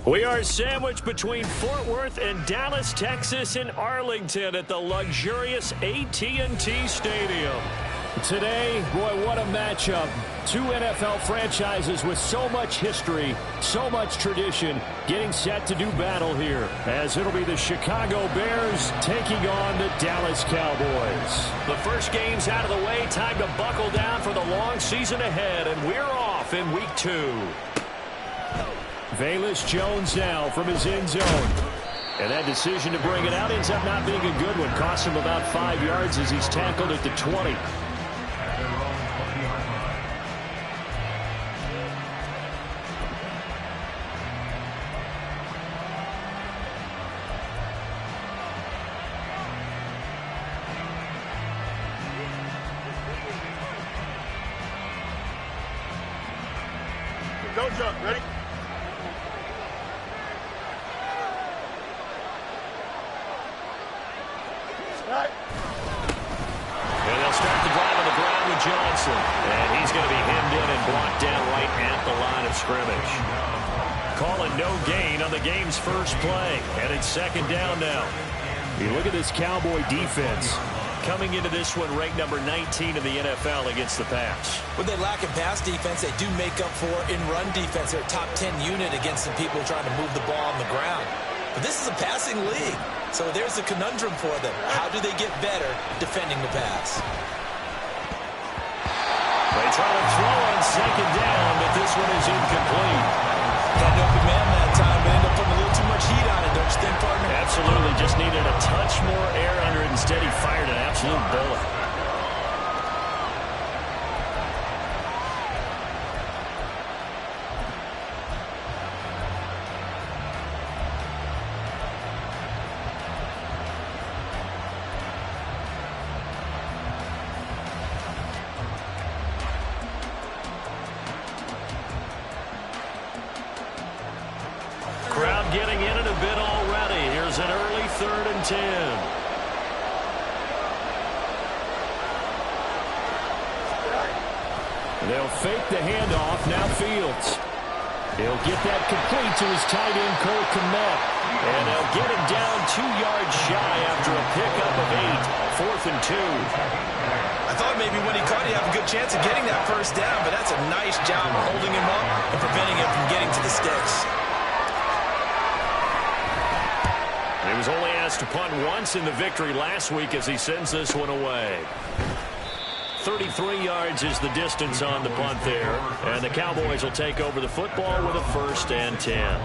We are sandwiched between Fort Worth and Dallas, Texas, in Arlington at the luxurious AT&T Stadium. Today, boy, what a matchup. Two NFL franchises with so much history, so much tradition, getting set to do battle here, as it'll be the Chicago Bears taking on the Dallas Cowboys. The first game's out of the way, time to buckle down for the long season ahead, and we're off in Week 2. Velus Jones now from his end zone. And that decision to bring it out ends up not being a good one. Cost him about 5 yards as he's tackled at the 20. Don't jump. Ready? And they'll start the drive on the ground with Johnson. And he's going to be hemmed in and blocked down right at the line of scrimmage. Calling no gain on the game's first play. And it's second down now. You look at this Cowboy defense. Coming into this one ranked number 19 in the NFL against the pass. When they lack in pass defense, they do make up for in run defense. They're a top 10 unit against some people trying to move the ball on the ground. But this is a passing league. So there's a conundrum for them. How do they get better defending the pass? They try to throw on second down, but this one is incomplete. Got an open man that time, but ended up putting a little too much heat on it, don't you think, partner? Absolutely. Just needed a touch more air under it. Instead, he fired an absolute bullet. Crowd getting in it a bit already. Here's an early 3rd and 10. They'll fake the handoff. Now Fields. He'll get that complete to his tight end, Cole Kmet. And they'll get him down 2 yards shy after a pickup of 8. 4th and 2. I thought maybe when he caught it, he'd have a good chance of getting that first down, but that's a nice job of holding him up and preventing him from getting to the sticks. He was only asked to punt once in the victory last week as he sends this one away. 33 yards is the distance on the punt there. And the Cowboys will take over the football with a 1st and 10.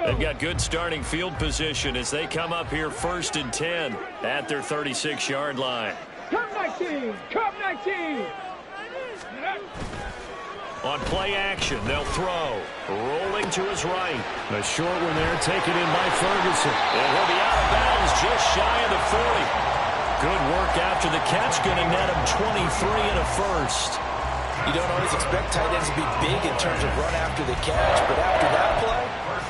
They've got good starting field position as they come up here 1st and 10 at their 36-yard line. Come 19! Come 19! On play action, they'll throw. Rolling to his right. A short one there taken in by Ferguson. And he'll be out of bounds just shy of the 40. Good work after the catch. Going to net him 23 and a 1st. You don't always expect tight ends to be big in terms of run after the catch, but after that play,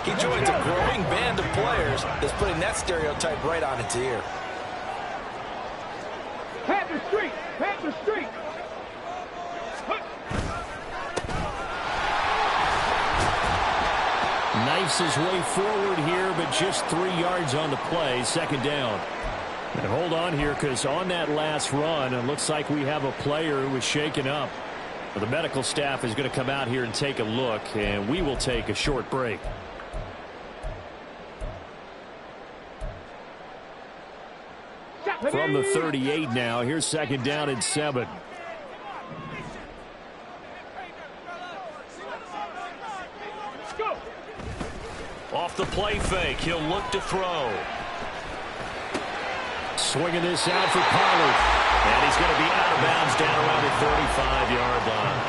he joins a growing band of players that's putting that stereotype right on its ear. Panther Street! Panther Street! Knifes his way forward here, but just 3 yards on the play. 2nd down. And hold on here, because on that last run, it looks like we have a player who was shaken up. The medical staff is going to come out here and take a look, and we will take a short break. From the 38 now, here's 2nd down and 7. Off the play fake, he'll look to throw. Swinging this out for Pollard. And he's going to be out of bounds down around the 35-yard line.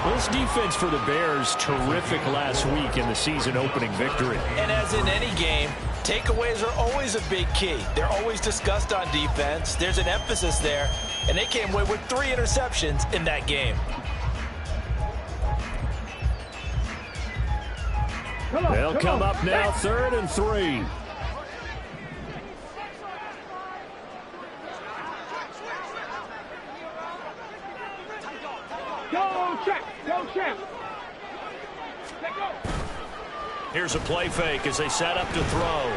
Well, this defense for the Bears, terrific last week in the season-opening victory. And as in any game, takeaways are always a big key. They're always discussed on defense. There's an emphasis there, and they came away with 3 interceptions in that game. They'll come up now, 3rd and 3. Go, champ. Go, champ. Let go. Here's a play fake as they set up to throw.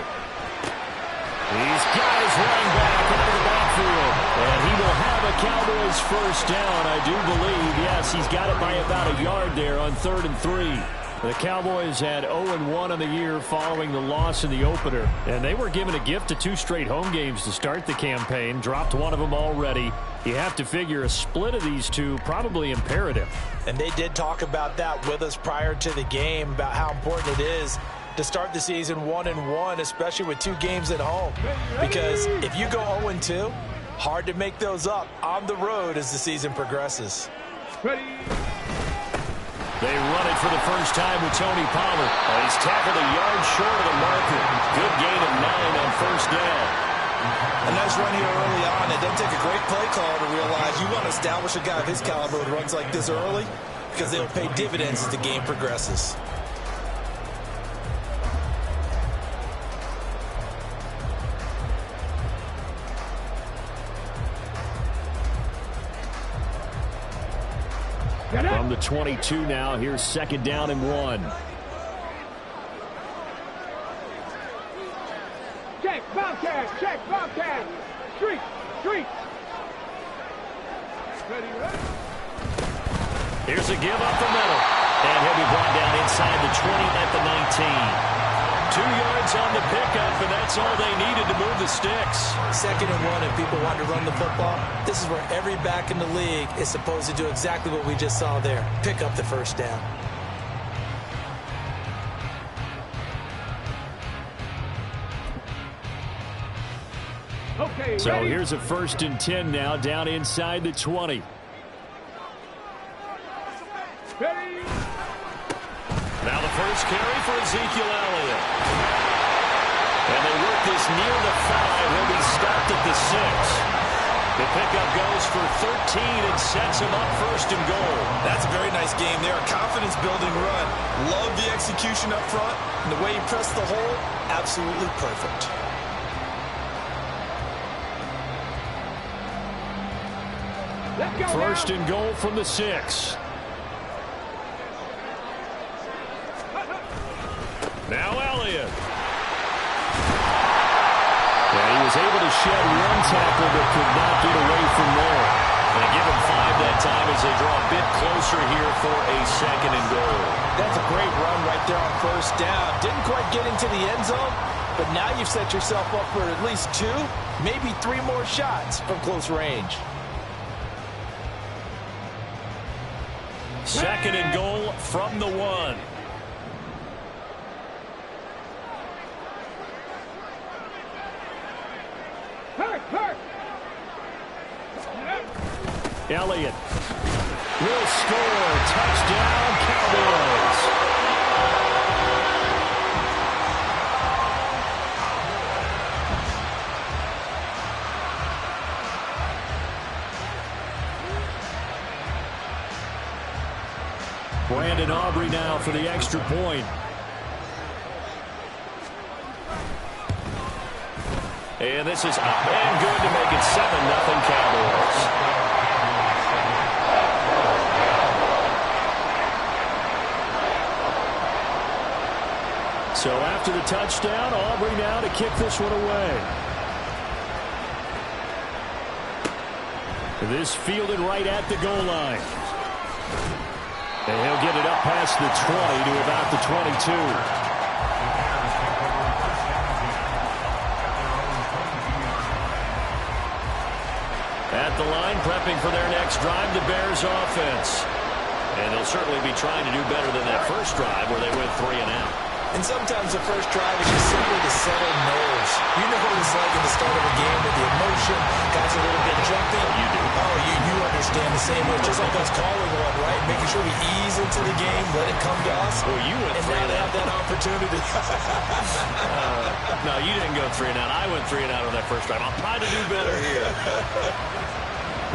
He's got his running back out of the backfield. And he will have a Cowboys first down, I do believe. Yes, he's got it by about a yard there on 3rd and 3. The Cowboys had 0-1 on the year following the loss in the opener. And they were given a gift of 2 straight home games to start the campaign. Dropped one of them already. You have to figure a split of these two probably imperative. And they did talk about that with us prior to the game, about how important it is to start the season 1-1, especially with 2 games at home. Because if you go 0-2, hard to make those up on the road as the season progresses. Ready. They run it for the first time with Tony Pollard. He's tackled a yard short of the marker. Good gain of 9 on first down. A nice run here early on. It doesn't take a great play caller to realize you want to establish a guy of his caliber who runs like this early, because they'll pay dividends as the game progresses. From the 22 now, here's 2nd down and 1. Check, Bobcat. Check, Bobcat. Street. Street. Ready, ready. Here's a give up the middle. And he'll be brought down inside the 20 at the 19. 2 yards on the pickup, and that's all they needed to move the sticks. 2nd and 1, and people want to run the football. This is where every back in the league is supposed to do exactly what we just saw there. Pick up the first down. Okay, So ready. here's a 1st and 10 now, down inside the 20. Ready. Now the first carry for Ezekiel Elliott. And they work this near the 5. He'll be stopped at the 6. The pickup goes for 13 and sets him up 1st and goal. That's a very nice game there. A confidence-building run. Love the execution up front. And the way he pressed the hole, absolutely perfect. Let's go. 1st now. and goal from the 6. Now Elliott. Yeah, he was able to shed 1 tackle but could not get away from more. And they give him 5 that time as they draw a bit closer here for a 2nd and goal. That's a great run right there on 1st down. Didn't quite get into the end zone, but now you've set yourself up for at least 2, maybe 3 more shots from close range. 2nd and goal from the 1. Hurt. Elliott will score. Touchdown, Cowboys. Brandon Aubrey now for the extra point. And this is up and good to make it 7-0 Cowboys. So after the touchdown, Aubrey now to kick this one away. This fielded right at the goal line. And he'll get it up past the 20 to about the 22. At the line, prepping for their next drive, the Bears offense. And they'll certainly be trying to do better than that first drive where they went 3 and out. And sometimes the first drive is just simply to settle nerves. You know what it's like at the start of a game with the emotion, guys a little bit jumpy. You do. Oh, you understand the same way. Just like us calling one, right? Making sure we ease into the game, let it come to us. Well, you went and 3 now and they out. have that opportunity. No, you didn't go 3 and out. I went 3 and out on that first drive. I'll try to do better here.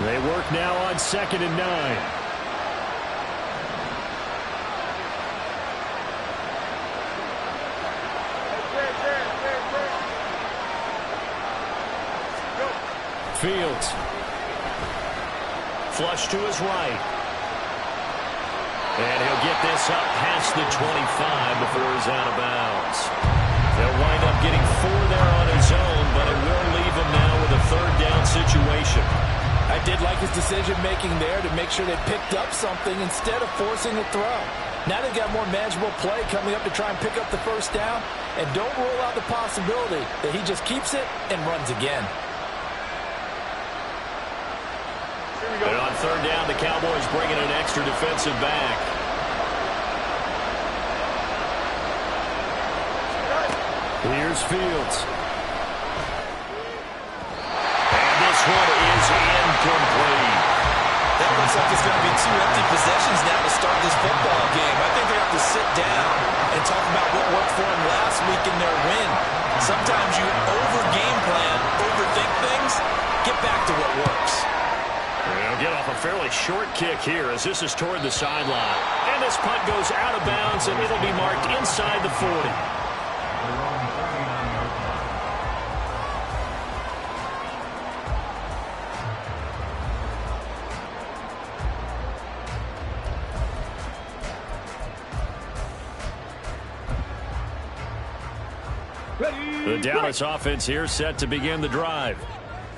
They work now on 2nd and 9. Fields. Flush to his right. And he'll get this up past the 25 before he's out of bounds. They'll wind up getting 4 there on his own, but it will leave him now with a third down situation. I did like his decision-making there to make sure they picked up something instead of forcing a throw. Now they've got more manageable play coming up to try and pick up the first down, and don't rule out the possibility that he just keeps it and runs again. And on third down, the Cowboys bring in an extra defensive back. Here's Fields. And this one is incomplete. That looks like it's going to be 2 empty possessions now to start this football game. I think they have to sit down and talk about what worked for them last week in their win. Sometimes you over-game plan, overthink things, get back to what works. They'll get off a fairly short kick here as this is toward the sideline. And this punt goes out of bounds, and it'll be marked inside the 40. The Dallas offense here set to begin the drive.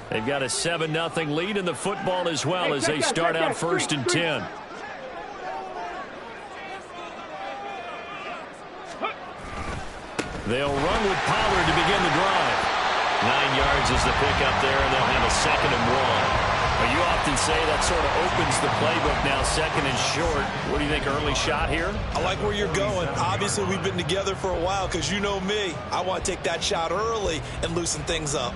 They've got a 7-0 lead in the football as well as they start out first and 10. They'll run with Pollard to begin the drive. 9 yards is the pickup there, and they'll have a 2nd and 1. Well, you often say that sort of opens the playbook now, 2nd and short. What do you think, early shot here? I like where you're going. Obviously, we've been together for a while because you know me. I want to take that shot early and loosen things up.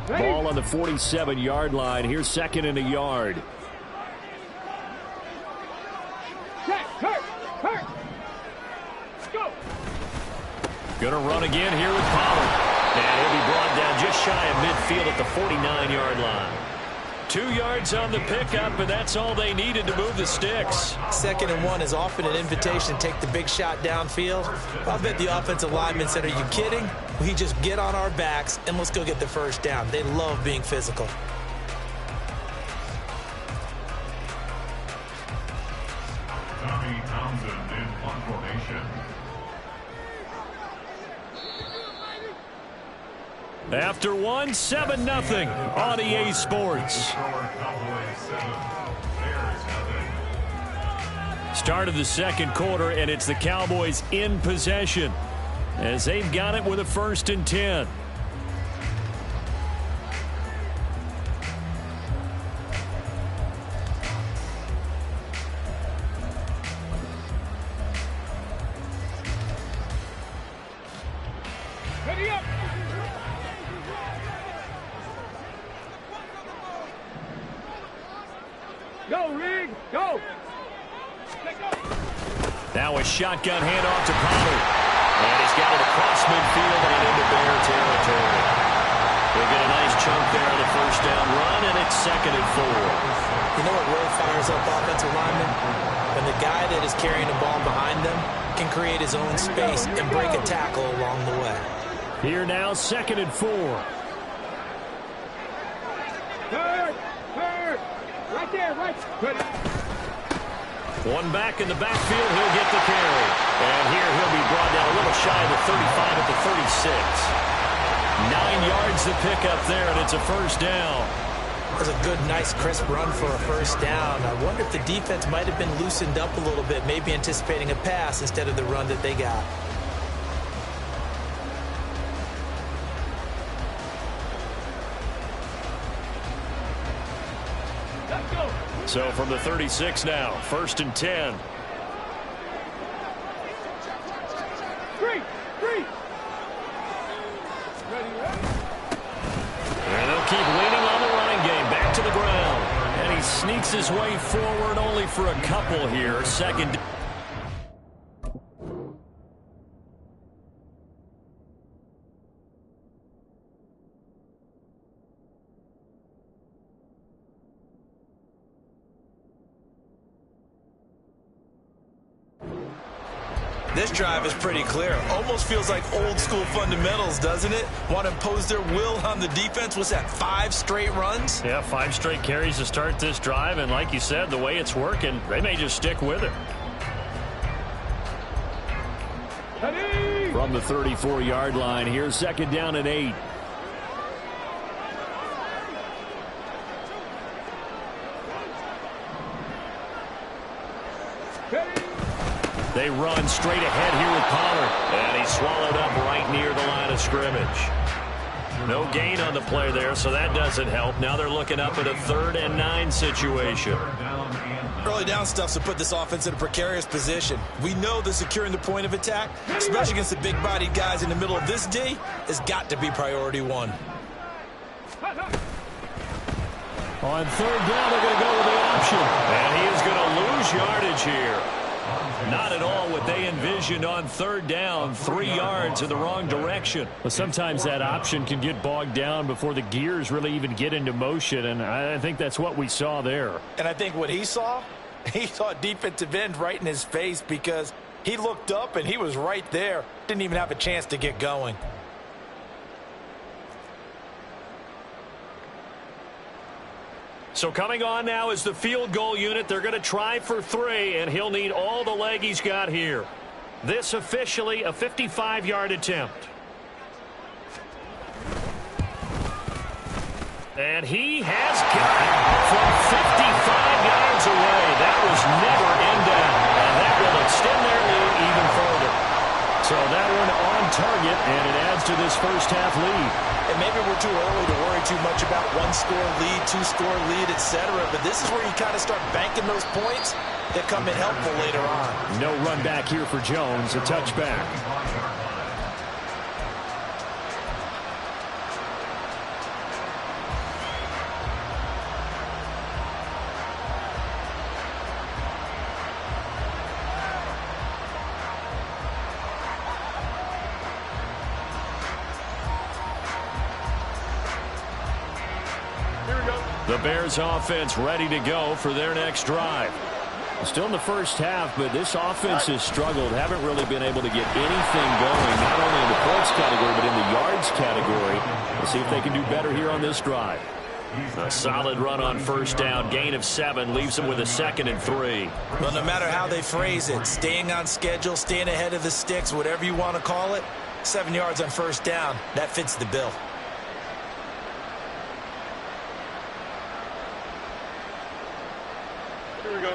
Ball on the 47-yard line. Here's 2nd and a yard. Gonna run again here with Pollard. And he'll be brought down just shy of midfield at the 49-yard line. 2 yards on the pickup, and that's all they needed to move the sticks. 2nd and 1 is often an invitation to take the big shot downfield. I bet the offensive lineman said, are you kidding? We just get on our backs and let's go get the first down. They love being physical. After one, 7-0 on EA Sports. Start of the second quarter, and it's the Cowboys in possession as they've got it with a 1st and 10. Ready up. Go, Rig, go. Now a shotgun handoff to Pollard. And he's got it across midfield and into Bear territory. We'll get a nice chunk there on the first down run, and it's 2nd and 4. You know what really fires up offensive linemen? When the guy that is carrying the ball behind them can create his own space and break a tackle along the way. Here now, 2nd and 4. Third. Right there, right. Good. One back in the backfield, he'll get the carry. And here he'll be brought down a little shy of the 35 at the 36. 9 yards to pick up there, and it's a first down. That was a good, nice, crisp run for a first down. I wonder if the defense might have been loosened up a little bit, maybe anticipating a pass instead of the run that they got. So from the 36 now, 1st and 10. Three. And they'll keep leaning on the running game, back to the ground. And he sneaks his way forward only for a couple here. 2nd. This drive is pretty clear. Almost feels like old school fundamentals, doesn't it? Want to impose their will on the defense. What's that, 5 straight runs? Yeah, 5 straight carries to start this drive. And like you said, the way it's working, they may just stick with it. From the 34-yard line, here's 2nd down and 8. They run straight ahead here with Pollard. And he's swallowed up right near the line of scrimmage. No gain on the play there, so that doesn't help. Now they're looking up at a 3rd and 9 situation. Early down stuff's to put this offense in a precarious position. We know that securing the point of attack, especially against the big-bodied guys in the middle of this D, has got to be priority 1. On 3rd down, they're going to go with the option. And he is going to lose yardage here. Not at all what they envisioned on 3rd down. 3 yards in the wrong direction. But sometimes that option can get bogged down before the gears really even get into motion, and I think that's what we saw there. And I think what he saw a defensive end right in his face, because he looked up and he was right there. Didn't even have a chance to get going. So coming on now is the field goal unit. They're going to try for 3, and he'll need all the leg he's got here. This officially a 55-yard attempt. And he has got it from 55 yards away. That was never in doubt, and that will extend their lead even further. So that one on target, and it adds to this first-half lead. And maybe we're too early to worry too much about 1-score lead, 2-score lead, etc. But this is where you kind of start banking those points that come in helpful later on. No run back here for Jones, a touchback. The Bears offense ready to go for their next drive. Still in the first half, but this offense has struggled. Haven't really been able to get anything going, not only in the points category, but in the yards category. We'll see if they can do better here on this drive. A solid run on 1st down. Gain of 7 leaves them with a 2nd and 3. Well, no matter how they phrase it, staying on schedule, staying ahead of the sticks, whatever you want to call it, 7 yards on 1st down, that fits the bill.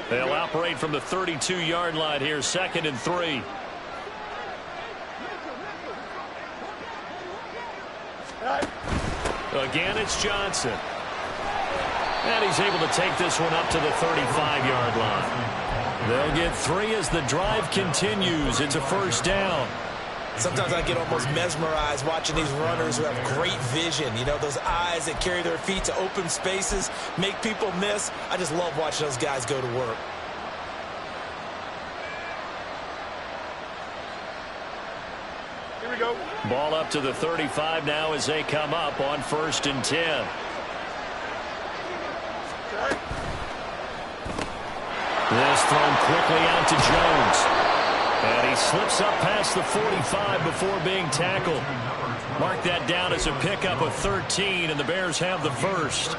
They'll operate from the 32-yard line here, 2nd and 3. Again, it's Johnson. And he's able to take this one up to the 35-yard line. They'll get 3 as the drive continues. It's a 1st down. Sometimes I get almost mesmerized watching these runners who have great vision. You know, those eyes that carry their feet to open spaces, make people miss. I just love watching those guys go to work. Here we go. Ball up to the 35 now as they come up on 1st and 10. This thrown quickly out to Jones. And he slips up past the 45 before being tackled. Mark that down as a pickup of 13, and the Bears have the first.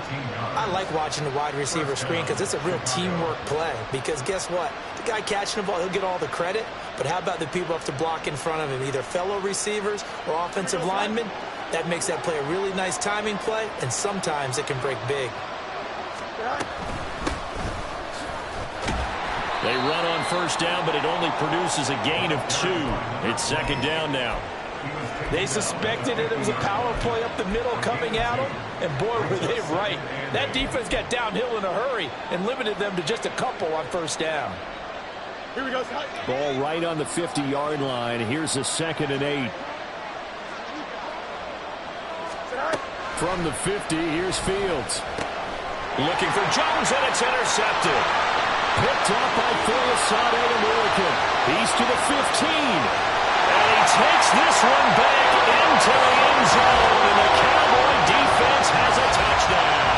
I like watching the wide receiver screen because it's a real teamwork play. Because guess what? The guy catching the ball, he'll get all the credit. But how about the people have to block in front of him, either fellow receivers or offensive linemen? That makes that play a really nice timing play, and sometimes it can break big. They run on 1st down, but it only produces a gain of 2. It's 2nd down now. They suspected it was a power play up the middle coming at them, and boy, were they right. That defense got downhill in a hurry and limited them to just a couple on 1st down. Here we go. Ball right on the 50-yard line. Here's a 2nd and 8. From the 50, here's Fields. Looking for Jones, and it's intercepted. Picked up by Foyesade American. He's to the 15. And he takes this one back into the end zone. And the Cowboy defense has a touchdown.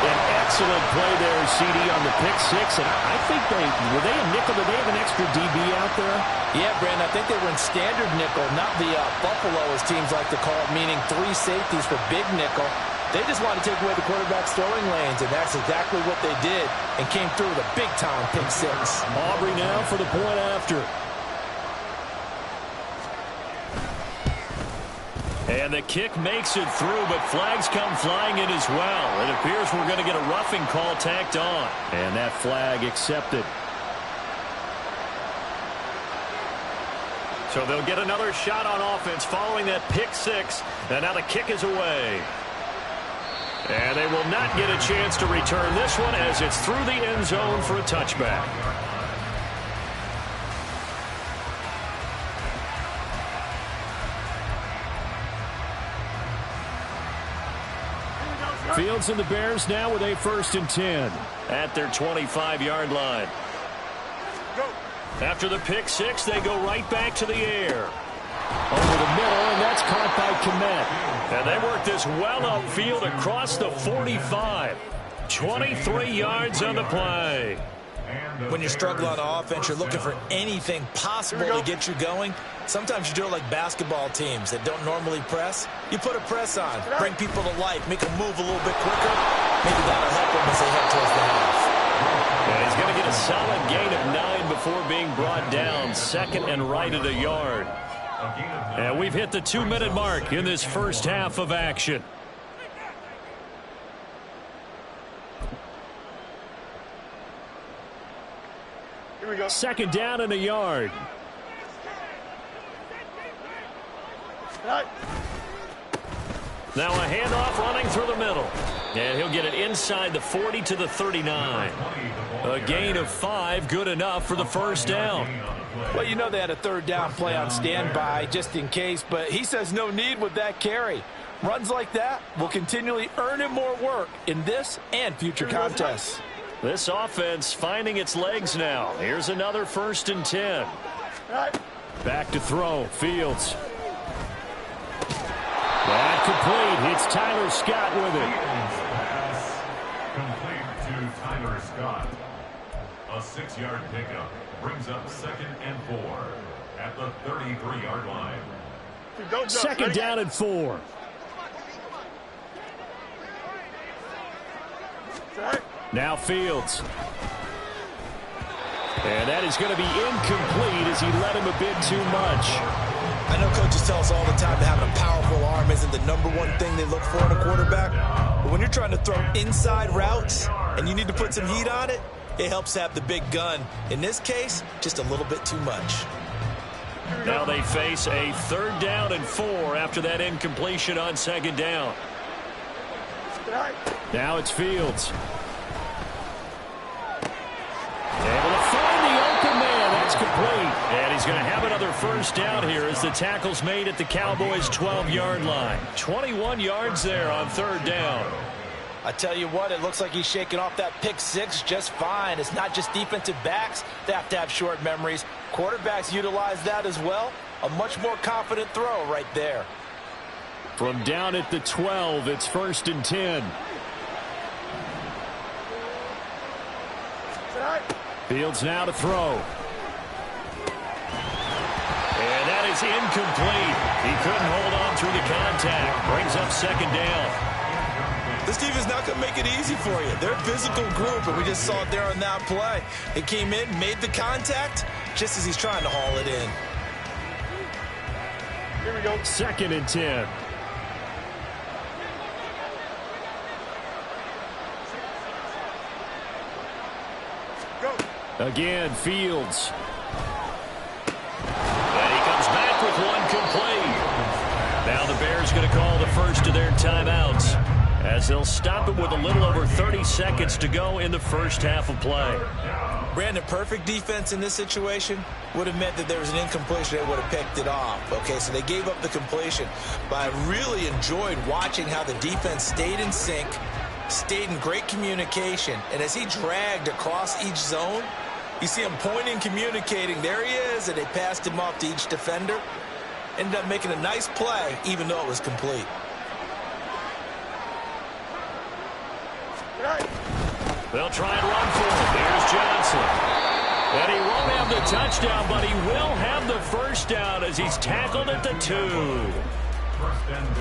An excellent play there. CD on the pick six, and I think were they a nickel? Did they have an extra DB out there? Yeah, Brandon, I think they were in standard nickel, not the Buffalo, as teams like to call it, meaning 3 safeties for big nickel. They just wanted to take away the quarterback's throwing lanes, and that's exactly what they did, and came through with a big-time pick six. Aubrey now for the point after. And the kick makes it through, but flags come flying in as well. It appears we're going to get a roughing call tacked on. And that flag accepted. So they'll get another shot on offense following that pick six. And now the kick is away. And they will not get a chance to return this one as it's through the end zone for a touchback. Fields and the Bears now with a 1st and 10 at their 25-yard line. After the pick six, they go right back to the air. Over the middle, and that's caught by Kmet. And they work this well upfield across the 45. 23 yards on the play. When you're struggling on offense, you're looking for anything possible to get you going. Sometimes you do it like basketball teams that don't normally press. You put a press on, bring people to life, make them move a little bit quicker. Maybe that'll help them as they head towards the half. And he's going to get a solid gain of 9 before being brought down. 2nd and right at a yard. And we've hit the 2-minute mark in this first half of action. Here we go. 2nd down and a yard. Now a handoff running through the middle. And he'll get it inside the 40 to the 39. A gain of 5, good enough for the 1st down. Well, you know they had a 3rd down play on standby just in case, but he says no need with that carry. Runs like that will continually earn him more work in this and future contests. This offense finding its legs now. Here's another 1st and 10. Back to throw. Fields. That complete. It's Tyler Scott with it. Pass complete to Tyler Scott. A 6-yard pickup brings up 2nd and 4 at the 33-yard line. 2nd down and 4. Now Fields. And that is going to be incomplete as he led him a bit too much. I know coaches tell us all the time that having a powerful arm isn't the #1 thing they look for in a quarterback. But when you're trying to throw inside routes and you need to put some heat on it, it helps have the big gun. In this case, just a little bit too much. Now they face a 3rd down and 4 after that incompletion on 2nd down. Now it's Fields. Able to find the open man. That's complete. And he's going to have another 1st down here as the tackle's made at the Cowboys' 12-yard line. 21 yards there on 3rd down. I tell you what, it looks like he's shaking off that pick six just fine. It's not just defensive backs that have to have short memories. Quarterbacks utilize that as well. A much more confident throw right there. From down at the 12, it's 1st and 10. Fields now to throw. And that is incomplete. He couldn't hold on through the contact. Brings up 2nd down. This team is not going to make it easy for you. They're a physical group, and we just saw it there on that play. It came in, made the contact, just as he's trying to haul it in. Here we go. 2nd and 10. Again, Fields. And he comes back with one complete. Now the Bears going to call the first of their timeouts as they'll stop it with a little over 30 seconds to go in the first half of play. Brandon, perfect defense in this situation would have meant that there was an incompletion. They would have picked it off. Okay, so they gave up the completion. But I really enjoyed watching how the defense stayed in sync, stayed in great communication. And as he dragged across each zone, you see him pointing, communicating. There he is, and they passed him off to each defender. Ended up making a nice play, even though it was complete. They'll try and run for it. Here's Johnson. And he won't have the touchdown, but he will have the first down as he's tackled at the 2.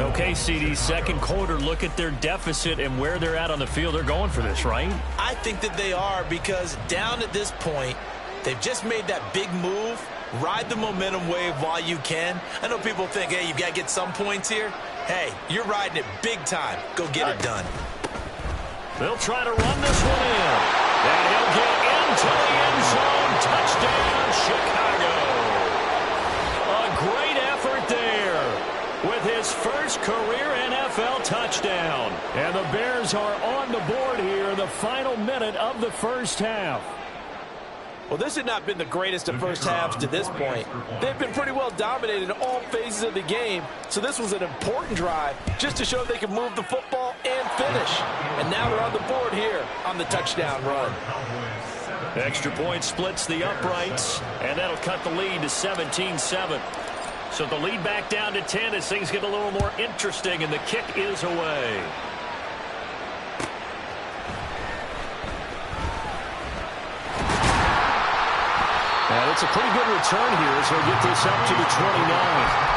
Okay, CD, second quarter, look at their deficit and where they're at on the field. They're going for this, right? I think that they are, because down at this point, they've just made that big move. Ride the momentum wave while you can. I know people think, hey, you've got to get some points here. Hey, you're riding it big time. Go get it done. They'll try to run this one in. And he'll get into the end zone. Touchdown, Chicago. A great effort there with his first career NFL touchdown. And the Bears are on the board here in the final minute of the first half. Well, this had not been the greatest of first halves to this point. They've been pretty well dominated in all phases of the game, so this was an important drive just to show they can move the football and finish. And now they're on the board here on the touchdown run. Extra point splits the uprights, and that'll cut the lead to 17-7. So the lead back down to 10 as things get a little more interesting, and the kick is away. And it's a pretty good return here as he'll get this up to the 29.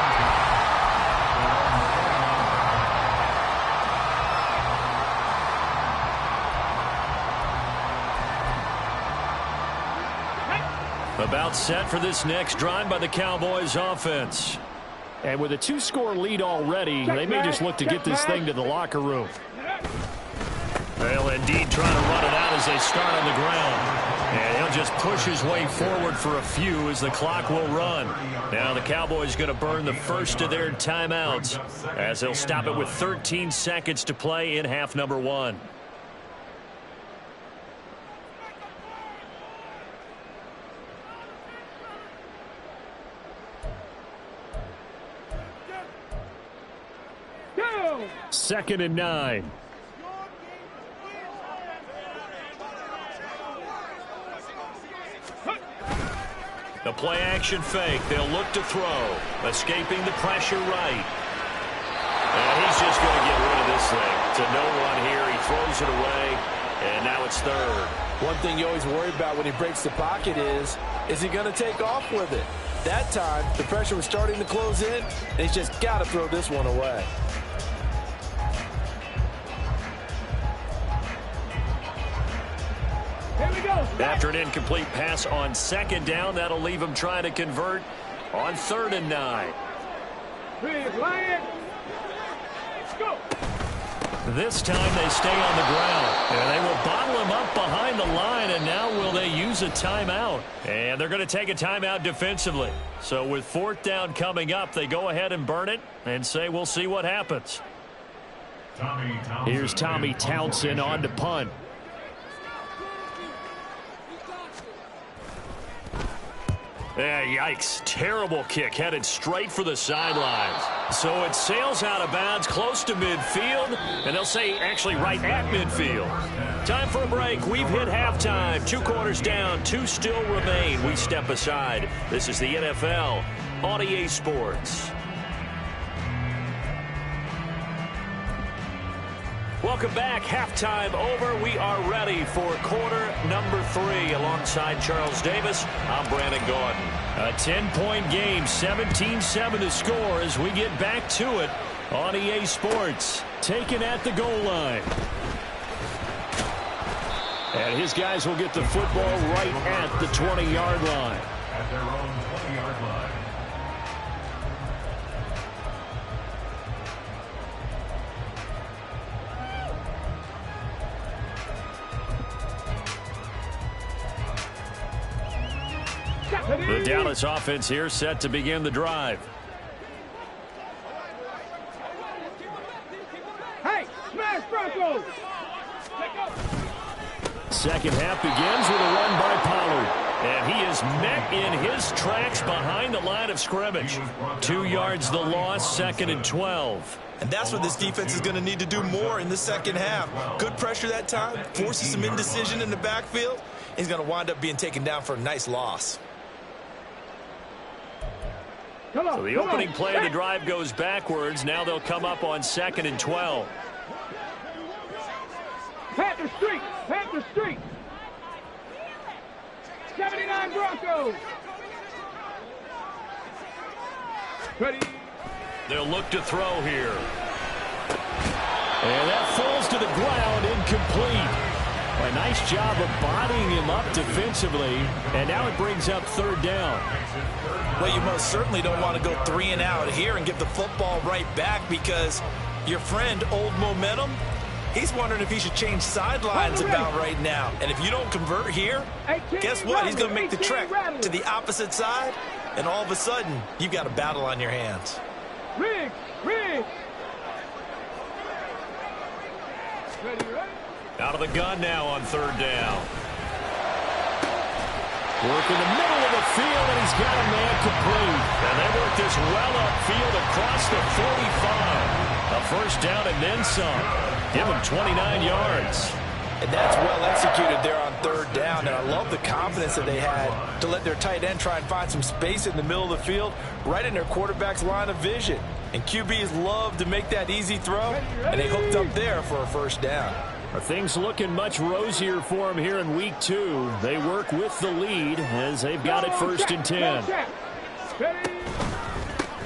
About set for this next drive by the Cowboys offense. And with a 2-score lead already, they may just look to get this thing to the locker room. They'll indeed try to run it out as they start on the ground. And he'll just push his way forward for a few as the clock will run. Now the Cowboys going to burn the first of their timeouts as they'll stop it with 13 seconds to play in half number 1. Second and 9. The play action fake. They'll look to throw. Escaping the pressure right. And he's just going to get rid of this thing. To no one here. He throws it away. And now it's third. One thing you always worry about when he breaks the pocket is he going to take off with it? That time, the pressure was starting to close in, and he's just got to throw this one away. After an incomplete pass on second down, that'll leave him trying to convert on 3rd and 9. This time they stay on the ground. And they will bottle him up behind the line, and now will they use a timeout? And they're going to take a timeout defensively. So with 4th down coming up, they go ahead and burn it and say we'll see what happens. Here's Tommy Townsend on to punt. Yeah, yikes. Terrible kick headed straight for the sidelines. So it sails out of bounds close to midfield, and they'll say actually right at midfield. Time for a break. We've hit halftime. 2 quarters down, 2 still remain. We step aside. This is the NFL on EA Sports. Welcome back. Halftime over. We are ready for quarter number 3. Alongside Charles Davis, I'm Brandon Gordon. A 10-point game, 17-7 to score as we get back to it on EA Sports. Taken at the goal line. And his guys will get the football right at the 20-yard line. At their own 20-yard line. The Dallas offense here set to begin the drive. Hey, smash Broncos! Second half begins with a run by Pollard. And he is met in his tracks behind the line of scrimmage. 2 yards the loss, 2nd and 12. And that's what this defense is going to need to do more in the second half. Good pressure that time, forces some indecision in the backfield. He's going to wind up being taken down for a nice loss. So the opening play of the drive goes backwards. Now they'll come up on 2nd and 12. Pat the street! Pat the street. 79 Broncos. Ready. They'll look to throw here. And that falls to the ground, incomplete. A nice job of bodying him up defensively, and now it brings up third down. Well, you most certainly don't want to go 3 and out here and give the football right back, because your friend, Old Momentum, he's wondering if he should change sidelines about right now. And if you don't convert here, guess what? He's going to make the trek to the opposite side, and all of a sudden, you've got a battle on your hands. Riggs. Ready. Out of the gun now on third down. Work in the middle of the field, and he's got a man complete. And they work this well upfield across the 45. A first down and then some. Give him 29 yards. And that's well executed there on third down. And I love the confidence that they had to let their tight end try and find some space in the middle of the field, right in their quarterback's line of vision. And QBs love to make that easy throw, and they hooked up there for a first down. Are things looking much rosier for them here in week 2? They work with the lead as they've got it first and 10.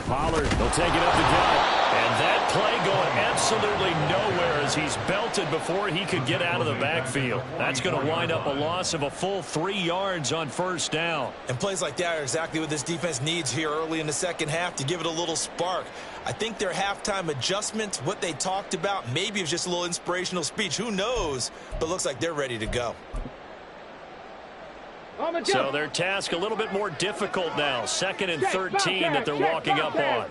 Pollard, they'll take it up the gut. And that play going absolutely nowhere as he's belted before he could get out of the backfield. That's going to wind up a loss of a full 3 yards on first down. And plays like that are exactly what this defense needs here early in the second half to give it a little spark. I think their halftime adjustment, what they talked about, maybe it was just a little inspirational speech. Who knows? But looks like they're ready to go. So their task a little bit more difficult now. 2nd and 13 that they're walking up on.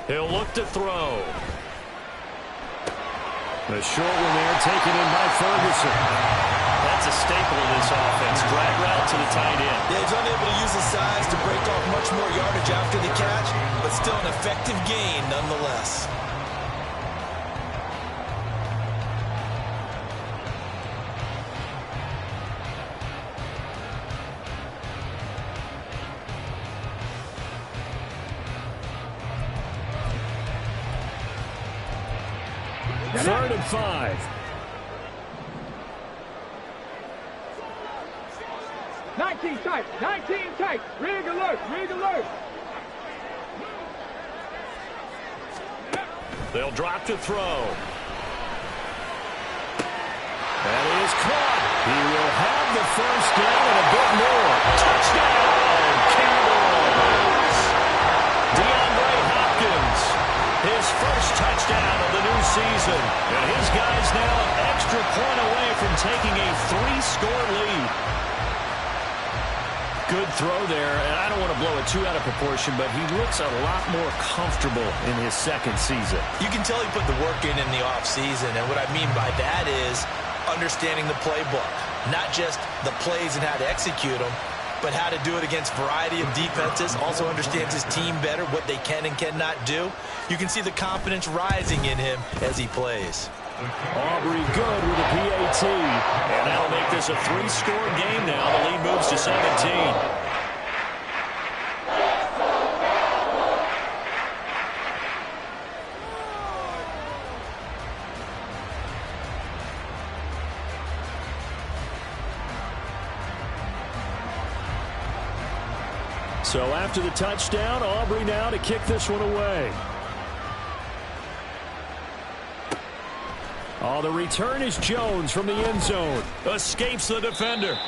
He'll look to throw. The short one there taken in by Ferguson. That's a staple of this offense. Drag route to the tight end. Yeah, he's unable to use his size to break off much more yardage after the catch, but still an effective gain nonetheless. Third and 5. 19 tight. 19 tight. Rig alert. They'll drop to throw. That is caught. He will have the first down and a bit more. Touchdown, Cowboys. DeAndre Hopkins, his first touchdown of the new season. And his guys now an extra point away from taking a 3-score lead. Good throw there, and I don't want to blow it too out of proportion, but he looks a lot more comfortable in his second season. You can tell he put the work in the offseason, and what I mean by that is understanding the playbook. Not just the plays and how to execute them, but how to do it against a variety of defenses. Also understands his team better, what they can and cannot do. You can see the confidence rising in him as he plays. Aubrey good with a PAT. And that'll make this a 3-score game now. The lead moves to 17. So after the touchdown, Aubrey now to kick this one away. Oh, the return is Jones from the end zone. Escapes the defender.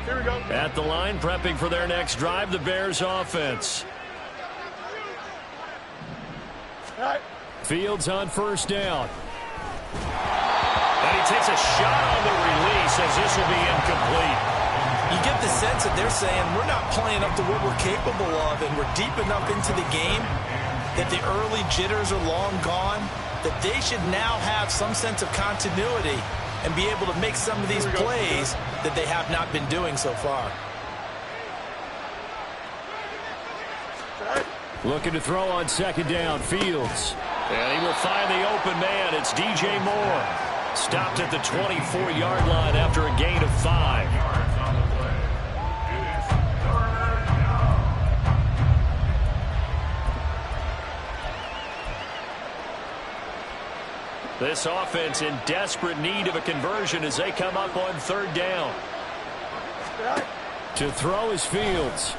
Here we go. At the line, prepping for their next drive, the Bears offense. All right. Fields on first down. And he takes a shot on the release as this will be incomplete. You get the sense that they're saying we're not playing up to what we're capable of, and we're deep enough into the game that the early jitters are long gone, that they should now have some sense of continuity and be able to make some of these plays that they have not been doing so far. Looking to throw on second down, Fields. And he will find the open man. It's DJ Moore. Stopped at the 24-yard line after a gain of 5. This offense in desperate need of a conversion as they come up on 3rd down. To throw is Fields.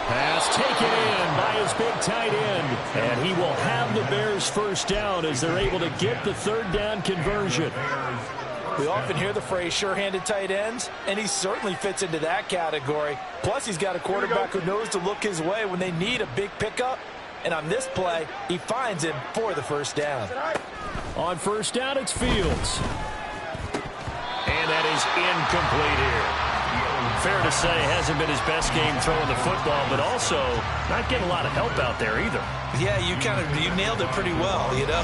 Pass taken in by his big tight end. And he will have the Bears 1st down as they're able to get the 3rd down conversion. We often hear the phrase sure-handed tight ends, and he certainly fits into that category. Plus, he's got a quarterback who knows to look his way when they need a big pickup. And on this play, he finds him for the 1st down. On 1st down, it's Fields. And that is incomplete here. Fair to say, hasn't been his best game throwing the football, but also not getting a lot of help out there either. Yeah, you nailed it pretty well, you know.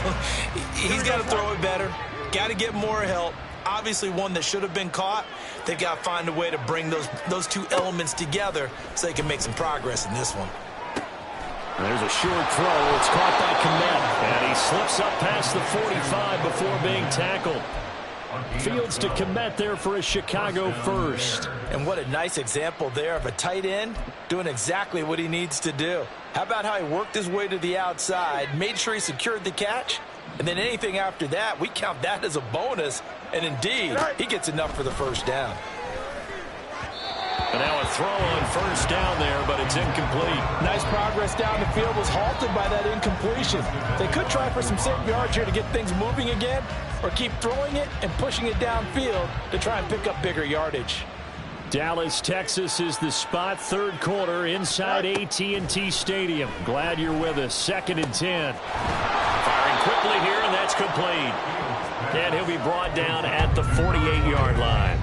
He's got to throw it better, got to get more help. Obviously one that should have been caught. They've got to find a way to bring those two elements together so they can make some progress in this one. There's a short throw. It's caught by Kmet. And he slips up past the 45 before being tackled. Fields to Kmet there for a Chicago 1st. And what a nice example there of a tight end doing exactly what he needs to do. How about how he worked his way to the outside, made sure he secured the catch, and then anything after that, we count that as a bonus. And indeed, he gets enough for the 1st down. And now a throw on 1st down there, but it's incomplete. Nice progress down the field, was halted by that incompletion. They could try for some safe yards here to get things moving again, or keep throwing it and pushing it downfield to try and pick up bigger yardage. Dallas, Texas is the spot. 3rd quarter inside AT&T Stadium. Glad you're with us. 2nd and 10. Firing quickly here, and that's complete. And he'll be brought down at the 48-yard line.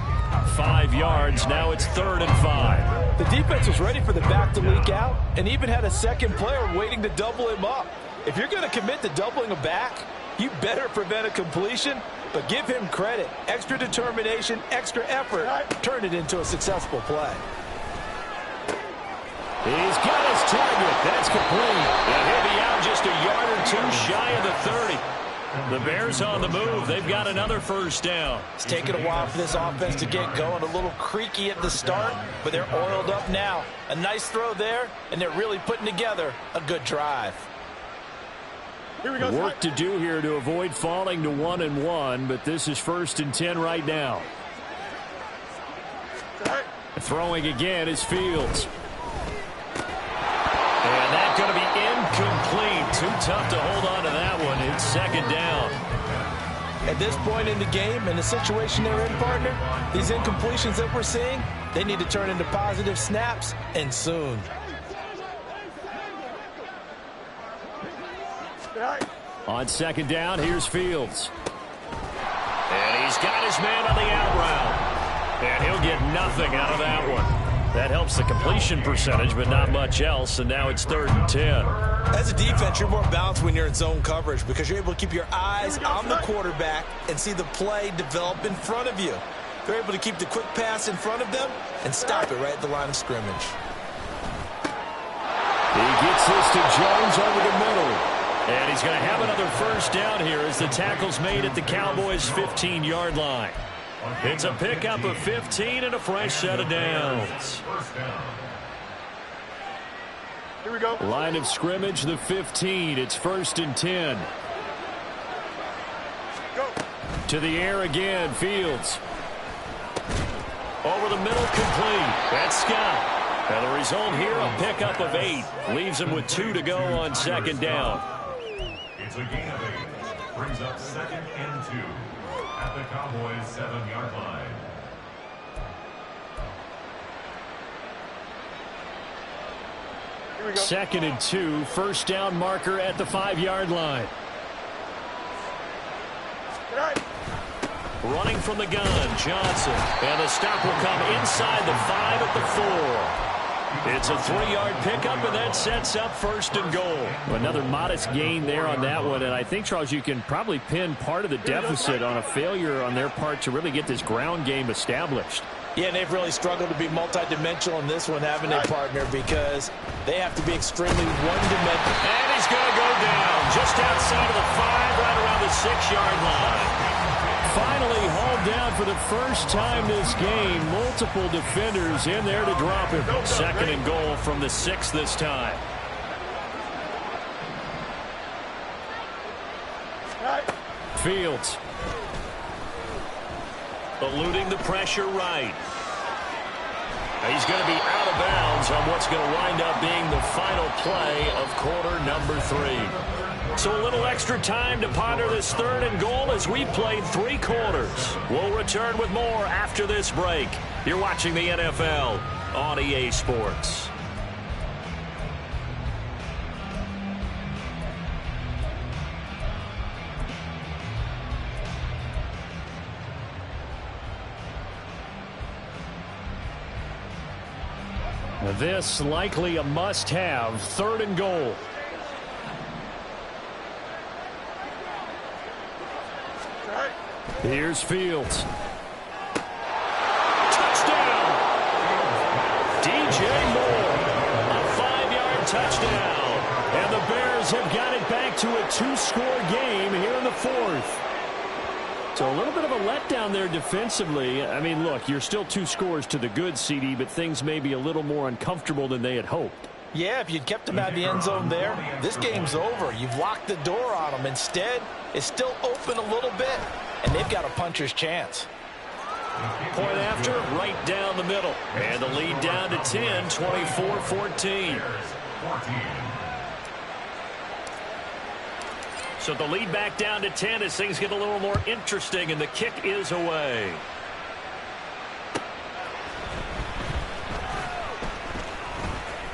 5 yards. Now it's 3rd and 5. The defense was ready for the back to leak out and even had a second player waiting to double him up. If you're going to commit to doubling a back, you better prevent a completion, but give him credit. Extra determination, extra effort, turn it into a successful play. He's got his target. That's complete. And he'll be out just a yard or 2 shy of the 30. The Bears on the move. They've got another 1st down. It's taken a while for this offense to get going. A little creaky at the start, but they're oiled up now. A nice throw there, and they're really putting together a good drive. Here we go. Work to do here to avoid falling to 1-1, but this is 1st and 10 right now. Throwing again is Fields. And that's going to be incomplete. Too tough to hold on to that one. It's 2nd down. At this point in the game, in the situation they're in, partner, these incompletions that we're seeing, they need to turn into positive snaps, and soon. On 2nd down, here's Fields. And he's got his man on the out route. And he'll get nothing out of that one. That helps the completion percentage, but not much else, and now it's 3rd and 10. As a defense, you're more balanced when you're in zone coverage because you're able to keep your eyes on the quarterback and see the play develop in front of you. They're able to keep the quick pass in front of them and stop it right at the line of scrimmage. He gets this to Jones over the middle. And he's going to have another 1st down here as the tackle's made at the Cowboys' 15-yard line. It's a pickup of 15 and a fresh set of downs. Here we go. Line of scrimmage, the 15. It's 1st and 10. Go. To the air again, Fields. Over the middle, complete. That's Scott. And the result here, a pickup of 8. Leaves him with 2 to go on 2nd down. It's a gain of 8. Brings up 2nd and 2. At the Cowboys' 7-yard line. Here we go. 2nd and 2. 1st down marker at the 5-yard line. Running from the gun, Johnson. And the stop will come inside the 5 at the 4. It's a 3-yard pickup, and that sets up 1st and goal. Another modest gain there on that one, and I think, Charles, you can probably pin part of the deficit on a failure on their part to really get this ground game established. Yeah, and they've really struggled to be multidimensional in this one, haven't they, partner, because they have to be extremely one-dimensional. And he's going to go down just outside of the 5, right around the 6-yard line. Finally hauled down for the first time this game. Multiple defenders in there to drop him. 2nd and goal from the 6 this time. Fields. Eluding the pressure right. He's going to be out of bounds on what's going to wind up being the final play of quarter number 3. So a little extra time to ponder this 3rd and goal as we play 3 quarters. We'll return with more after this break. You're watching the NFL on EA Sports. This likely a must-have 3rd and goal. Here's Fields. Touchdown! DJ Moore. A 5-yard touchdown. And the Bears have got it back to a 2-score game here in the 4th. So a little bit of a letdown there defensively. I mean, look, you're still 2 scores to the good, CD, but things may be a little more uncomfortable than they had hoped. Yeah, if you'd kept them out of the end zone there, this game's over. You've locked the door on them. Instead, it's still open a little bit, and they've got a puncher's chance. Point after, right down the middle. And the lead down to 10, 24-14. So the lead back down to 10 as things get a little more interesting, and the kick is away.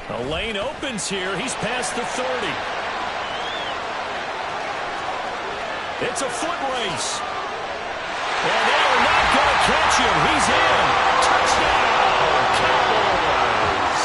A lane opens here. He's past the 30. It's a foot race. And they are not going to catch him. He's in. Touchdown, Cowboys.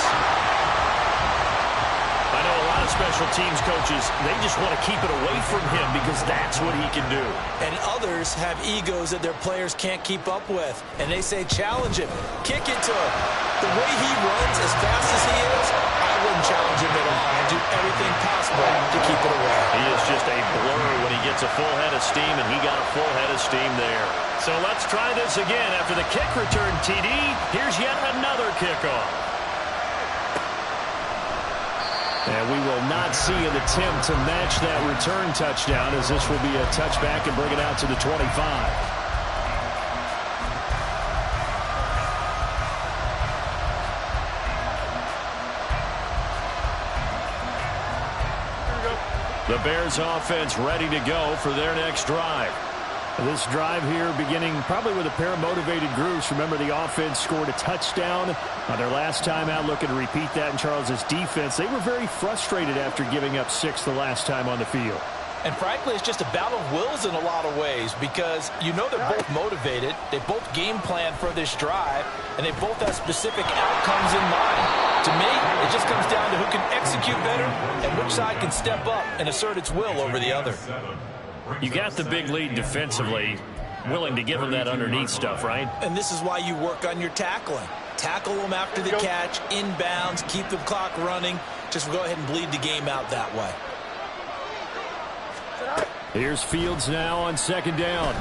I know a lot of special teams coaches, they just want to keep it away from him because that's what he can do. And others have egos that their players can't keep up with. And they say, challenge him. Kick it to him. The way he runs as fast as he is, I wouldn't challenge him at all. I'd do everything possible to keep it away. He is just a blur when he gets a full head of steam, and he got a full head of steam there. So let's try this again. After the kick return TD, here's yet another kickoff. And we will not see an attempt to match that return touchdown, as this will be a touchback and bring it out to the 25. The Bears offense ready to go for their next drive. This drive here beginning probably with a pair of motivated groups. Remember, the offense scored a touchdown on their last time out. Looking to repeat that in Charles's defense. They were very frustrated after giving up 6 the last time on the field. And frankly, it's just a battle of wills in a lot of ways because you know they're both motivated. They both game plan for this drive, and they both have specific outcomes in mind. To me, it just comes down to who can execute better and which side can step up and assert its will over the other. You got the big lead defensively, willing to give them that underneath stuff, right? And this is why you work on your tackling. Tackle them after the catch, inbounds, keep the clock running. Just go ahead and bleed the game out that way. Here's Fields now on 2nd down.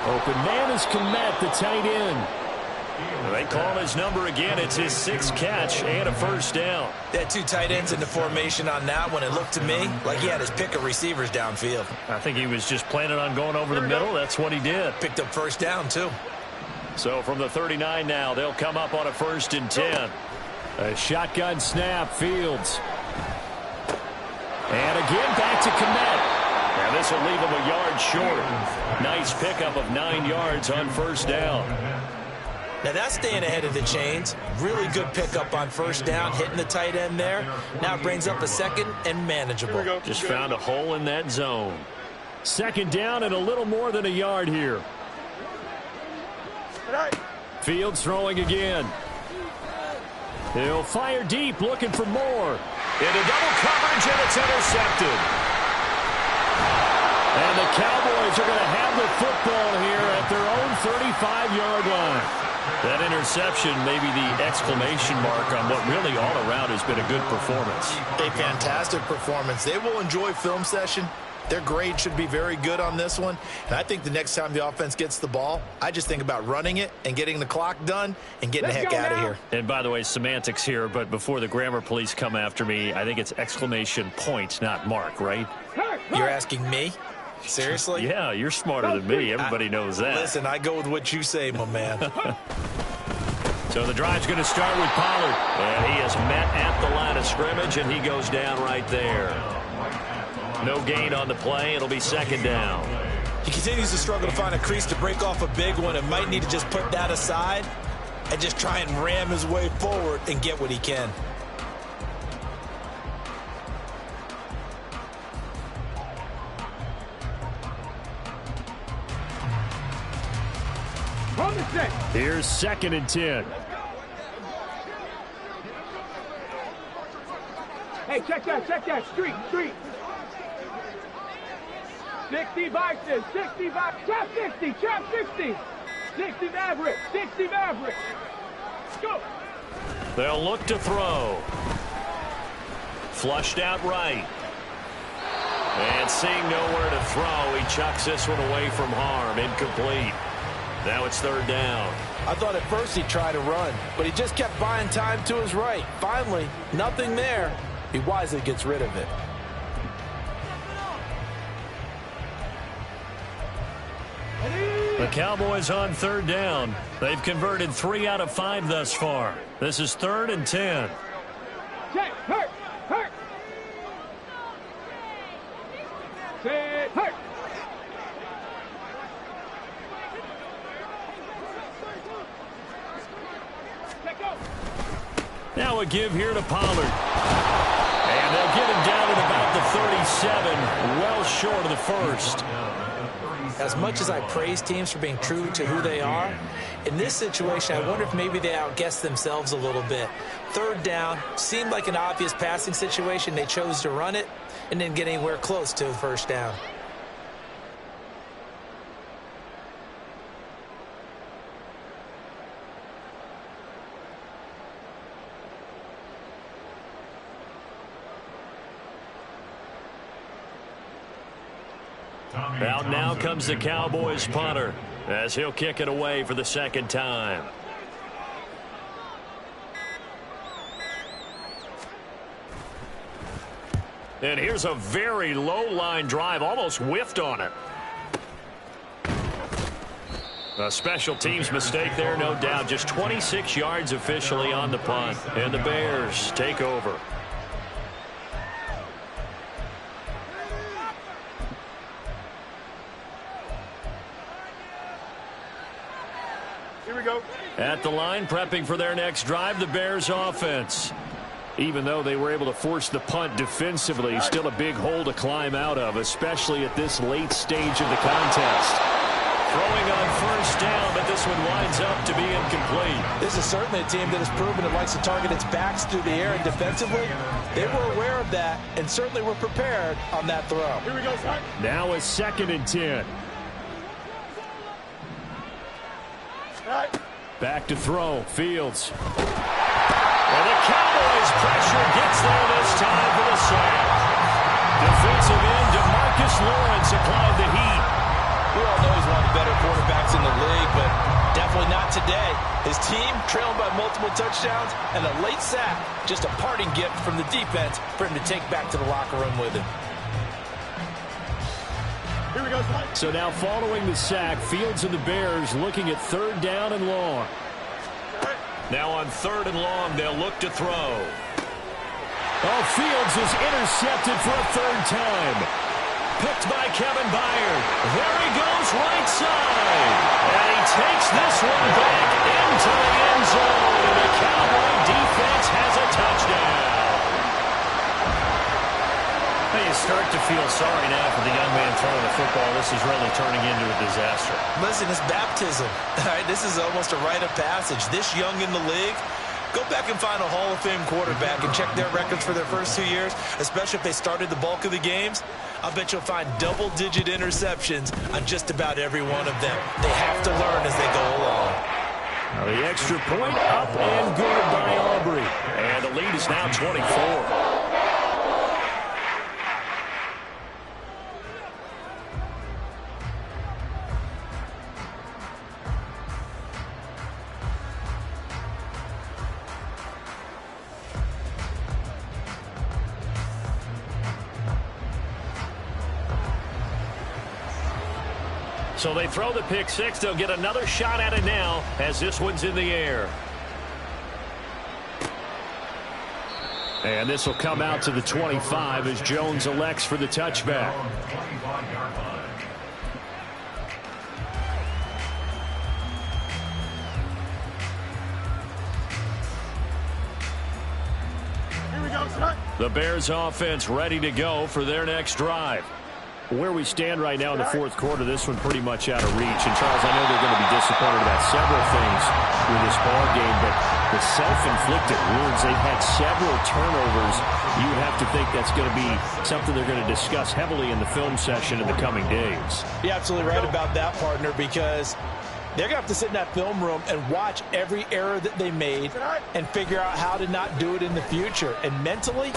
Open man is Komet, the tight end. They call his number again. It's his 6th catch and a first down. They had 2 tight ends in the formation on that one. It looked to me like he had his pick of receivers downfield. I think he was just planning on going over the middle. That's what he did. Picked up first down, too. So from the 39 now, they'll come up on a 1st and 10. A shotgun snap, Fields. And again, back to Komet. And this will leave him a yard short. Nice pickup of 9 yards on first down. Now that's staying ahead of the chains. Really good pickup on first down, hitting the tight end there. Now it brings up a 2nd and manageable. Just found a hole in that zone. 2nd down and a little more than a yard here. Fields throwing again. He'll fire deep, looking for more. Into double coverage, and it's intercepted. And the Cowboys are going to have the football here at their own 35-yard line. That interception may be the exclamation mark on what really all around has been a good performance. A fantastic performance. They will enjoy film session their grade should be very good on this one. And I think the next time the offense gets the ball, I just think about running it and getting the clock done and getting the heck out of here. And by the way, semantics here, but before the grammar police come after me, I think it's exclamation point, not mark, right? You're asking me? Seriously? Yeah, you're smarter than me. Everybody knows that. Listen, I go with what you say, my man. So the drive's going to start with Pollard. And he is met at the line of scrimmage, and he goes down right there. No gain on the play. It'll be second down. He continues to struggle to find a crease to break off a big one and might need to just put that aside and just try and ram his way forward and get what he can. Here's 2nd and 10. Hey, check that. Street. 60 Bison, 65, trap 60. 60 Maverick. Go. They'll look to throw. Flushed out right. And seeing nowhere to throw, he chucks this one away from harm. Incomplete. Now it's 3rd down. I thought at first he'd try to run, but he just kept buying time to his right. Finally, nothing there. He wisely gets rid of it. The Cowboys on 3rd down. They've converted 3 out of 5 thus far. This is 3rd and 10. Check, hurt. Set, hurt. Now a give here to Pollard. And they'll get him down at about the 37, well short of the first. As much as I praise teams for being true to who they are, in this situation, I wonder if maybe they outguessed themselves a little bit. 3rd down seemed like an obvious passing situation. They chose to run it and didn't get anywhere close to the 1st down. Out now comes the Cowboys punter as he'll kick it away for the 2nd time. And here's a very low line drive, almost whiffed on it. A special teams mistake there, no doubt. Just 26 yards officially on the punt. And the Bears take over. At the line, prepping for their next drive, the Bears offense. Even though they were able to force the punt defensively, still a big hole to climb out of, especially at this late stage of the contest. Throwing on 1st down, but this one winds up to be incomplete. This is certainly a team that has proven it likes to target its backs through the air and defensively. They were aware of that and certainly were prepared on that throw. Here we go, son. Now a 2nd and 10. Back to throw. Fields. And the Cowboys pressure gets there this time for the sack. Defensive end DeMarcus Lawrence applied the heat. We all know he's one of the better quarterbacks in the league, but definitely not today. His team trailing by multiple touchdowns and a late sack. Just a parting gift from the defense for him to take back to the locker room with him. Here we go, son. So now following the sack, Fields and the Bears looking at 3rd down and long. Now on 3rd and long, they'll look to throw. Oh, Fields is intercepted for a 3rd time. Picked by Kevin Byard. There he goes right side. And he takes this one back into the end zone. And the Cowboy defense has a touchdown. You start to feel sorry now for the young man throwing the football. This is really turning into a disaster. Listen, it's baptism. All right, this is almost a rite of passage. This young in the league, go back and find a Hall of Fame quarterback and check their records for their first 2 years, especially if they started the bulk of the games. I bet you'll find double-digit interceptions on just about every one of them. They have to learn as they go along. Now the extra point up and good by Aubrey. And the lead is now 24. So they throw the pick six. They'll get another shot at it now as this one's in the air. And this will come out to the 25 as Jones elects for the touchback. The Bears offense ready to go for their next drive. Where we stand right now in the fourth quarter, this one pretty much out of reach. And, Charles, I know they're going to be disappointed about several things with this ball game, but the self-inflicted wounds, they've had several turnovers. You would have to think that's going to be something they're going to discuss heavily in the film session in the coming days. You're absolutely right about that, partner, because they're going to have to sit in that film room and watch every error that they made and figure out how to not do it in the future. And mentally,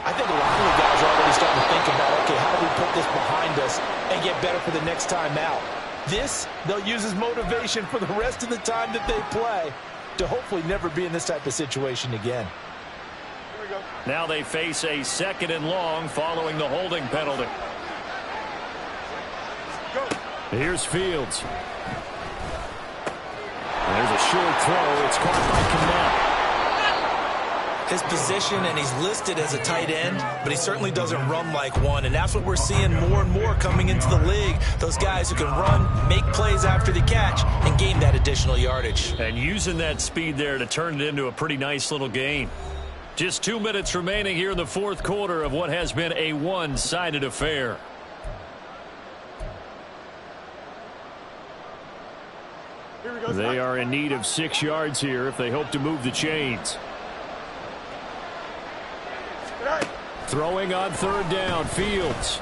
I think a lot of the guys are already starting to think about, okay, how do we put this behind us and get better for the next time out? This, they'll use as motivation for the rest of the time that they play to hopefully never be in this type of situation again. Here we go. Now they face a 2nd and long following the holding penalty. Go. Here's Fields. There's a short throw. It's caught by Connell. His position, and he's listed as a tight end, but he certainly doesn't run like one, and that's what we're seeing more and more coming into the league. Those guys who can run, make plays after the catch, and gain that additional yardage. And using that speed there to turn it into a pretty nice little gain. Just 2 minutes remaining here in the fourth quarter of what has been a one-sided affair. Here we go. They are in need of 6 yards here if they hope to move the chains. Throwing on 3rd down, Fields.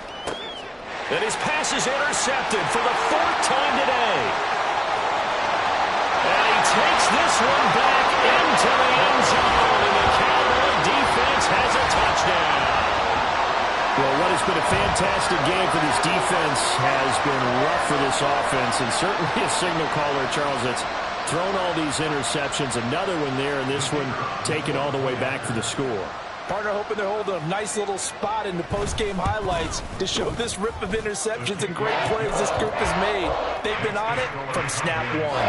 And his pass is intercepted for the 4th time today. And he takes this one back into the end zone, and the Cowboy defense has a touchdown. Well, what has been a fantastic game for this defense has been rough for this offense, and certainly a signal caller, Charles, that's thrown all these interceptions. Another one there, and this one taken all the way back for the score. Partner hoping they're holding a nice little spot in the post-game highlights to show this rip of interceptions and great plays this group has made. They've been on it from snap one.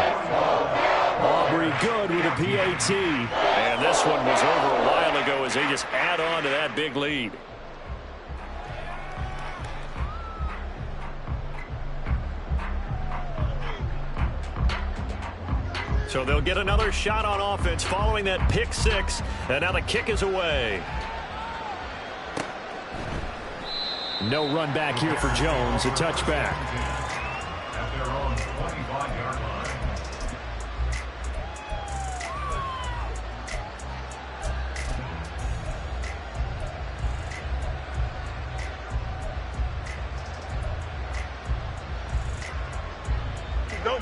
Aubrey good with a PAT. And this one was over a while ago as they just add on to that big lead. So they'll get another shot on offense following that pick six. And now the kick is away. No run back here for Jones. A touchback. At their own 25-yard line.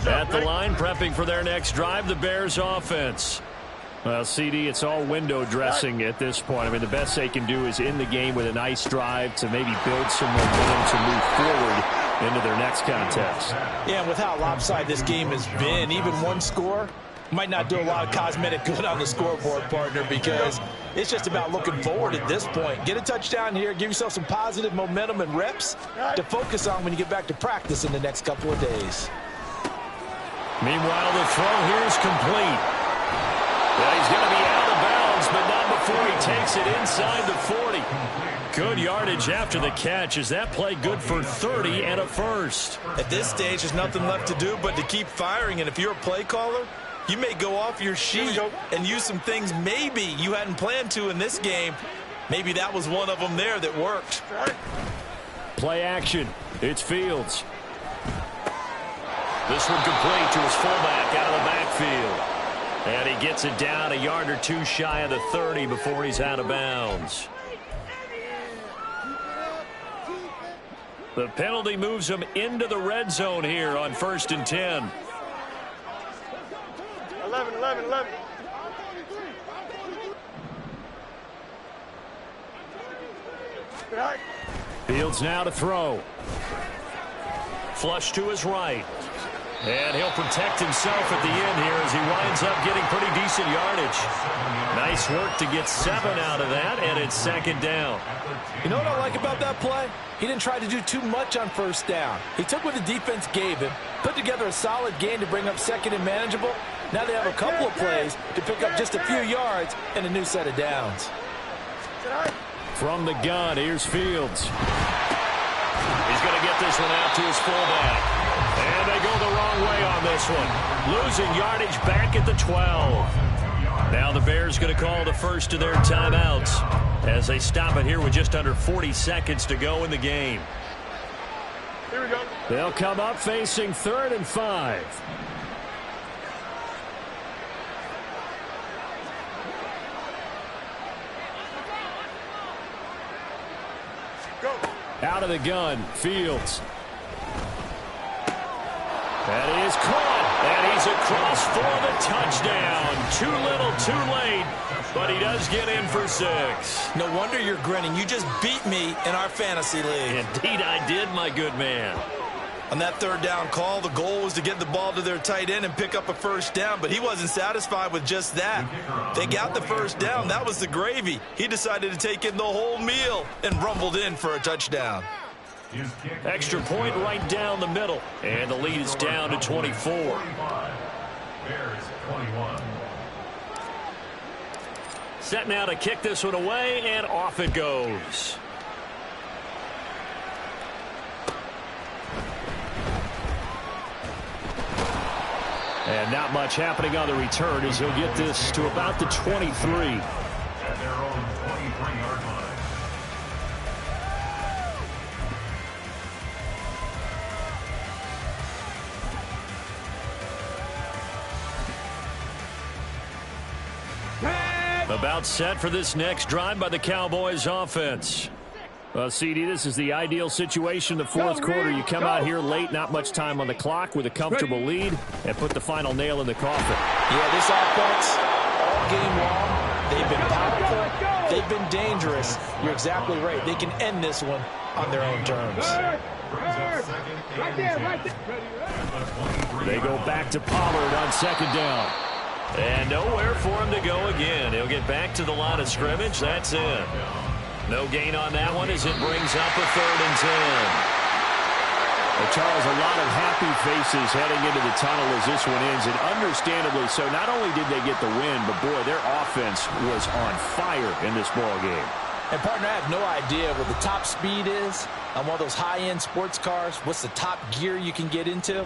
At the line, prepping for their next drive, the Bears offense. Well, CD, it's all window dressing at this point. I mean, the best they can do is in the game with a nice drive to maybe build some momentum to move forward into their next contest. Yeah, and with how lopsided this game has been, even one score might not do a lot of cosmetic good on the scoreboard, partner, because it's just about looking forward at this point. Get a touchdown here, give yourself some positive momentum and reps to focus on when you get back to practice in the next couple of days. Meanwhile, the throw here is complete. Well, he's going to be out of bounds, but not before he takes it inside the 40. Good yardage after the catch. Is that play good for 30 and a first? At this stage, there's nothing left to do but to keep firing. And if you're a play caller, you may go off your sheet and use some things maybe you hadn't planned to in this game. Maybe that was one of them there that worked. Play action. It's Fields. This one complete to his fullback out of the backfield. And he gets it down a yard or two shy of the 30 before he's out of bounds. The penalty moves him into the red zone here on 1st and 10. 11, 11, 11. Fields now to throw. Flush to his right. And he'll protect himself at the end here as he winds up getting pretty decent yardage. Nice work to get 7 out of that, and it's second down. You know what I like about that play? He didn't try to do too much on first down. He took what the defense gave him, put together a solid gain to bring up second and manageable. Now they have a couple of plays to pick up just a few yards and a new set of downs. From the gun, here's Fields. He's going to get this one out to his fullback. And they go the wrong way on this one. Losing yardage back at the 12. Now the Bears going to call the first of their timeouts as they stop it here with just under 40 seconds to go in the game. Here we go. They'll come up facing 3rd and 5. Go. Out of the gun, Fields. That is caught, and he's across for the touchdown. Too little, too late, but he does get in for 6. No wonder you're grinning. You just beat me in our fantasy league. Indeed I did, my good man. On that 3rd down call, the goal was to get the ball to their tight end and pick up a first down, but he wasn't satisfied with just that. They got the first down. That was the gravy. He decided to take in the whole meal and rumbled in for a touchdown. Extra point right down the middle, and the lead is down to 24. Bears 21. Set now to kick this one away, and off it goes. And not much happening on the return as he'll get this to about the 23. At their own 23-yard line. About set for this next drive by the Cowboys offense. Well, CD, this is the ideal situation. The 4th quarter, you come out here late, not much time on the clock with a comfortable lead, and put the final nail in the coffin. Yeah, this offense, all game long, they've been powerful, they've been dangerous. You're exactly right. They can end this one on their own terms. Right there. They go back to Pollard on 2nd down. And nowhere for him to go again. He'll get back to the line of scrimmage. That's it. No gain on that one as it brings up a 3rd and 10. Well, Charles, a lot of happy faces heading into the tunnel as this one ends, and understandably so. Not only did they get the win, but boy, their offense was on fire in this ball game. And, partner, I have no idea what the top speed is on one of those high-end sports cars. What's the top gear you can get into?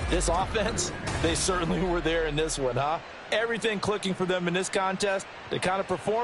This offense, they certainly were there in this one, huh? Everything clicking for them in this contest. They kind of performed.